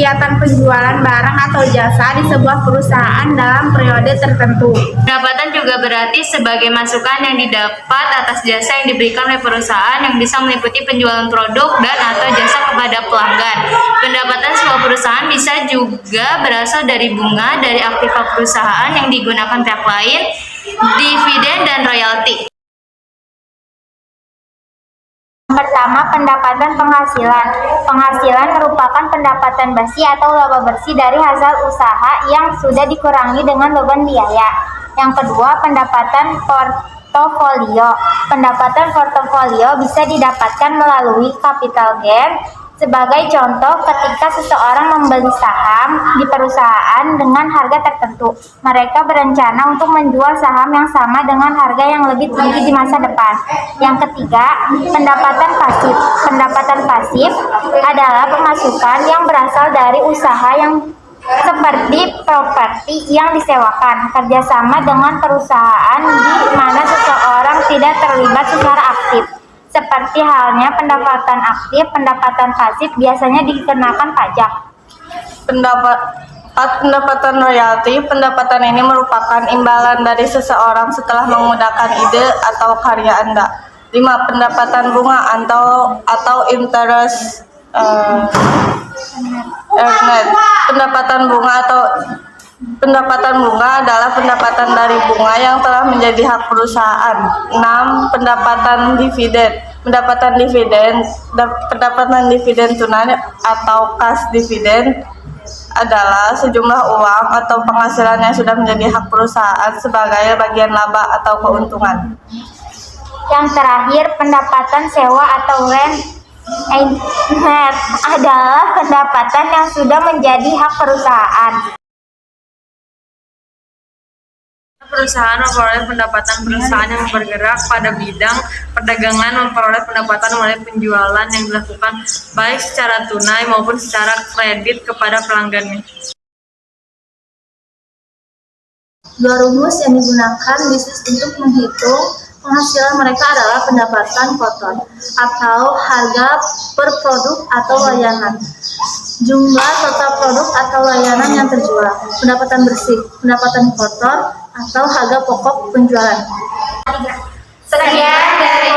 kegiatan penjualan barang atau jasa di sebuah perusahaan dalam periode tertentu. Pendapatan juga berarti sebagai masukan yang didapat atas jasa yang diberikan oleh perusahaan yang bisa meliputi penjualan produk dan atau jasa kepada pelanggan. Pendapatan sebuah perusahaan bisa juga berasal dari bunga dari aktiva perusahaan yang digunakan pihak lain, dividen, dan royalti. Pertama, pendapatan penghasilan. Penghasilan merupakan pendapatan bersih atau laba bersih dari hasil usaha yang sudah dikurangi dengan beban biaya. Yang kedua, pendapatan portofolio. Pendapatan portofolio bisa didapatkan melalui capital gain. Sebagai contoh, ketika seseorang membeli saham di perusahaan dengan harga tertentu, mereka berencana untuk menjual saham yang sama dengan harga yang lebih tinggi di masa depan. Yang ketiga, pendapatan pasif. Pendapatan pasif adalah pemasukan yang berasal dari usaha yang seperti properti yang disewakan, kerjasama dengan perusahaan di mana seseorang tidak terlibat secara aktif. Seperti halnya pendapatan aktif, pendapatan pasif biasanya dikenakan pajak. Pendapatan royalti. Pendapatan ini merupakan imbalan dari seseorang setelah menggunakan ide atau karya Anda. 5. Pendapatan bunga atau interest earned. Pendapatan bunga adalah pendapatan dari bunga yang telah menjadi hak perusahaan. 6. Pendapatan dividen. Pendapatan dividen tunai atau cash dividen adalah sejumlah uang atau penghasilan yang sudah menjadi hak perusahaan sebagai bagian laba atau keuntungan. Yang terakhir, pendapatan sewa atau rent adalah pendapatan yang sudah menjadi hak perusahaan. Perusahaan memperoleh pendapatan. Perusahaan yang bergerak pada bidang perdagangan memperoleh pendapatan melalui penjualan yang dilakukan baik secara tunai maupun secara kredit kepada pelanggannya. Dua rumus yang digunakan bisnis untuk menghitung penghasilan mereka adalah pendapatan kotor atau harga per produk atau layanan, jumlah total produk atau layanan yang terjual, pendapatan bersih, pendapatan kotor atau harga pokok penjualan. Sekian dari